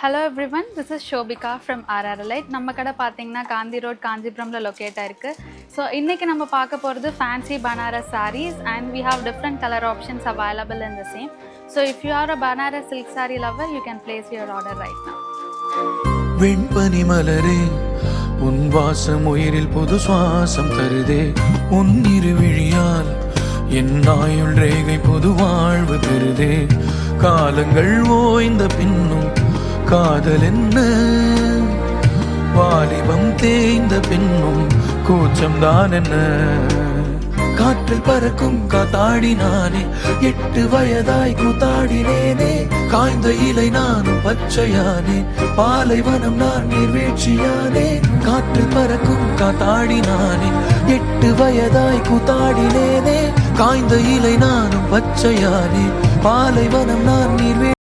Hello everyone, this is Shobika from RRLite. நம்ம கடை பார்த்தீங்கன்னா காந்தி ரோட் காஞ்சிபுரமில் லொக்கேட் ஆயிருக்கு. ஸோ இன்றைக்கி நம்ம பார்க்க போகிறது fancy Banaras sarees and we have different color options available in the same. So if you are a Banaras silk saree lover, you can place your order right now. வெண்பனி மலரே உன் வாசம் உயிரில் புது சுவாசம் தருதே. உன் இருவிழியால் என் ஆயுள் ரேகை புது வாழ்வு பெறுதே. காலங்கள் ஓய்ந்த பின்னும் காதல் என்ன, வாலிபம் தேய்ந்த பின்னும் கூச்சம்தான் என்ன. காற்றில் பறக்கும் காத்தாடி நானே, 8 வயதாய் கூத்தாடினேனே. காய்ந்த இலை நானும் பச்சையானே, பாலைவனம் நான் நீர்வீழ்ச்சியானே. காற்றில் பறக்கும் காத்தாடி நானே, 8 வயதாய் கூத்தாடினேனே. காய்ந்த இலை நானும் பச்சையானே, பாலைவனம் நான்